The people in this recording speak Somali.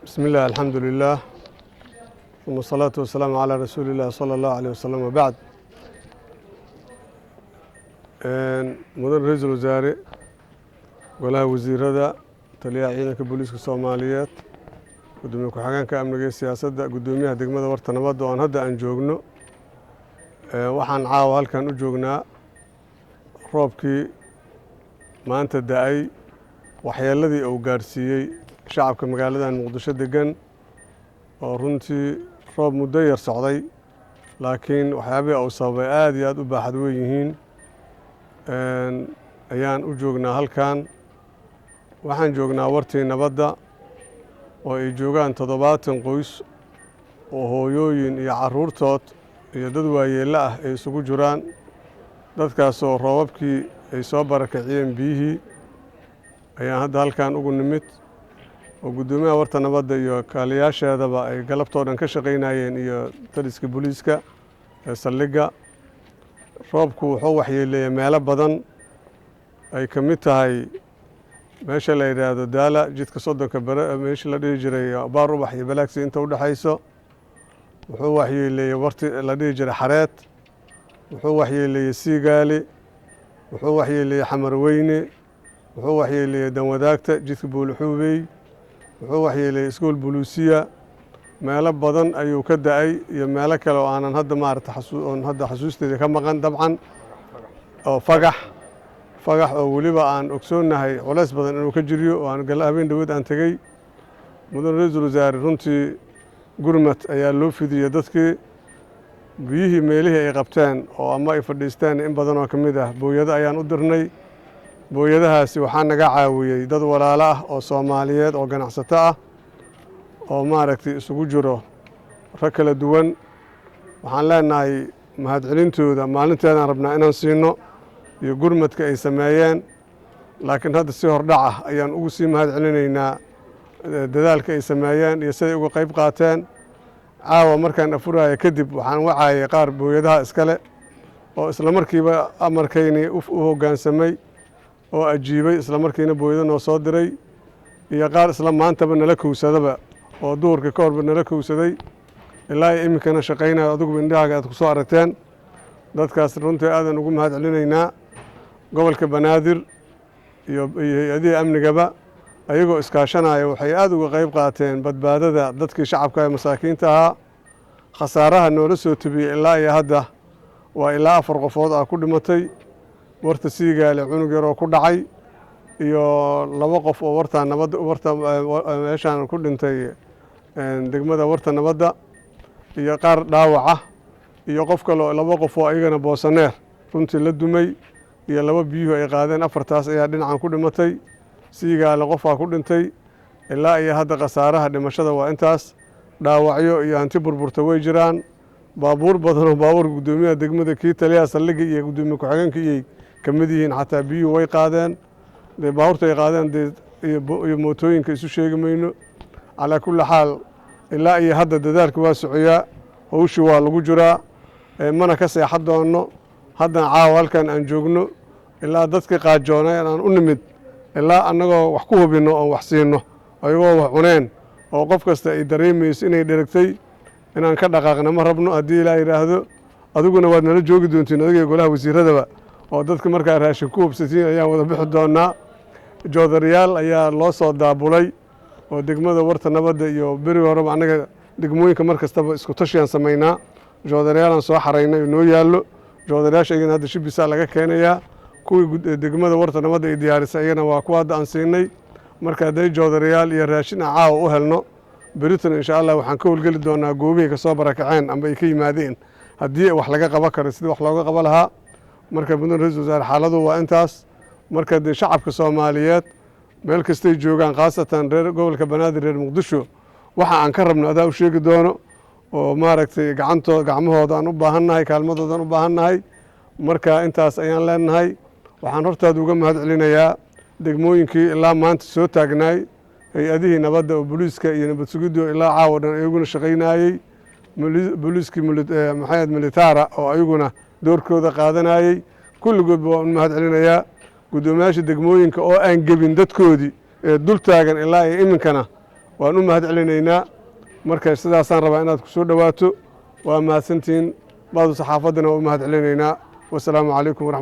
بسم الله الحمد لله ثم الصلاة والسلام على رسول الله صلى الله عليه وسلم وبعد مدن رئيس الوزراء golaha wasiirada taliyaha ciidanka booliiska Soomaaliyeed gudoomiye ku-xigeenka amniga siyaasadda gudoomiyaha degmada Warta Nabadda oo hadda aan joogno waxaan caawa halkan u joognaa roobkii maanta da'ay waxyeeladii uu gaarsiiyey shacabka magaalada Muqdisho degan oo runtii roob muddo yar socday laakiin waxyaabihii uu sababay aad iyo aad u baaxad weyn yihiin ayaan u joognaa halkan waxaan joognaa Wartii Nabadda oo ay joogaan 70 qoys oo hooyooyin iyo carruurtood iyo dad waayeello ah ay isugu jiraan dadkaas oo roobabkii ay soo barakaciyeen biyihii ayaan hadda halkan ugu nimid oo gudoomiyaha Warta Nabadda iyo kaaliyaasheedaba ay galabtoodan ka shaqaynayeen iyo taliska booliiska ee saldhigga roobku wuxuu waxyeeleeyay meelo badan ay ka mid tahay meesha la yiraahdo Daala jidka Sodonka bare meesha la dhihi jiray Baar Ubax iyo Balaagsi inta u dhaxayso wuxuu waxyeeleeyay warti la dhihi jiray Xareed wuxuu waxyeeleeyay Siigaali wuxuu waxyeeleeyay Xamarweyne wuxuu waxyeeleeyay Danwadaagta jidka Buulxuubey wuxuu waxyeeleeyay Iskool Buluusiya meelo badan ayuu ka da'ay iyo meelo kale oo aanan hadda hadda xasuusteeda ka maqan dabcan oo fagax oo weliba aan ogsoonahay culays badan inuu ka jiriyo oo aan habeen dhaweed aan tegey mudan ra'iisul wasaare runtii gurmad ayaa loo fidiyey dadkii biyihii meelihii ay qabteen oo ama ay fadhiisteen in badan oo ka mid ah booyado ayaan u dirnay booyadahaasi waxaa naga caawiyey dad walaalo ah oo Soomaaliyeed oo ganacsato ah oo maaragtay isugu jiro rag kala duwan waxaan leenahay mahadcelintooda maalinteedaan rabnaa inaan siino iyo gurmadka ay sameeyeen laakiin hadda si hordhac ah ayaan ugu sii mahadcelinaynaa dadaalka ay sameeyeen iyo siday uga qayb qaateen caawa markaan afuraya kadib waxaan wacayay qaar booyadaha iskale oo isla markiiba amarkaynii u hoggaansamay oo ajiibay isla markiina booyado noo soo diray iyo qaar isla maantaba nala kowsadaba oo duhurka ka horba nala kowsaday ilaa iminkana shaqaynayo adugu indhahaaga aad ku soo aragteen dadkaas runtii aadan ugu mahadcelinaynaa gobolka Banaadir iyo hay-adihii amnigaba ayagoo iskaashanaya waxay aad uga qayb qaateen badbaadada dadkii shacabka ee masaakiinta ahaa khasaaraha noola soo tibiyey ilaa iyo hadda waa ilaa 4 qofood ah ku dhimatay warta Siigaale cunug yar oo ku dhacay iyo 2 qof oo Warta Nabadda meeshaan ku dhintay degmada Warta Nabadda iyo qaar dhaawac ah iyo qof kale oo 2 qof oo ayagana Boosaneer runtii la dumay iyo 2 biyuhu ay qaadeen 4taas ayaa dhinacan ku dhimatay Siigaale qofaa ku dhintay ilaa iyo hadda khasaaraha dhimashada waa intaas dhaawacyo iyo hanti burburta way jiraan baabuur badan oo baabuur gudoomiyaha degmada kii taliyaha saldhigga iyo gudoomiye ku-xigeenka iyay ka mid yihiin xataa biyuhu way qaadeen baabuurta ay qaadeen iyo mootooyinka isu sheegi mayno calaa kulli xaal ilaa iyo hadda dadaalka waa socoyaa hawshii waa lagu jiraa mana ka seexan doono haddana caawa halkan aan joogno ilaa dadkii qaajoonay aan u nimid ilaa annagoo wax ku hubinno oon wax siino ayagoo wax cuneen oo qof kasta ay dareemayso inay dheragtay inaan ka dhaqaaqna ma rabno haddii ilaa yidhaahdo adiguna waad nala joogi doontiin adiga golaha wasiiradaba oo dadka markaa raashin ku hubsatiin ayaan wada bixi doonaa joodariyaal ayaa loo soo daabulay oo degmada Warta Nabadda iyo beri horeba annaga degmooyinka mar kastaba isku tashiyaan samaynaa joodariyaalaan soo xaraynay noo yaallo joodariyaasha ayagana hadda Shibisa laga keenayaa kuwii degmada Warta Nabadda ay diyaarisay ayagana waa kuwa hadda aan siinay marka hadday joodariyaal iyo raashin caawa u helno beritan insha Allah waxaan ka howlgeli doonaa goobihii ka soo barakaceen amba ay ka yimaadeen haddii wax laga qaban karo sidii wax looga qaban lahaa marka mudan ra'iisul wasaare xaaladu waa intaas marka shacabka Soomaaliyeed meel kastay joogaan khaasatan reer gobolka Banaadir reer Muqdisho waxa aan ka rabno adaa u sheegi doono oo maaragtay gacmahooda aan u baahannahay kaalmadooda aan u baahannahay marka intaas ayaan leenahay waxaan hortaada uga mahadcelinayaa degmooyinkii ilaa maanta soo taagnaay hay-adihii nabadda oo booliiska iyo nabad sugiddu ilaa caawa dhan ayaguna shaqaynayey booliiskii maxamed militaara oo ayaguna doorkooda qaadanayey kulligoodba waan u mahadcelinayaa gudoomiyaasha degmooyinka oo aan gebin dadkoodii ee dul taagan ilaa iyo iminkana waan u mahad celinaynaa marka sidaasaan rabaa inaad ku soo dhawaato waa mahadsantihiin baadu saxaafaddana waa u mahad celinaynaa wasalaamu calaykum waraxmat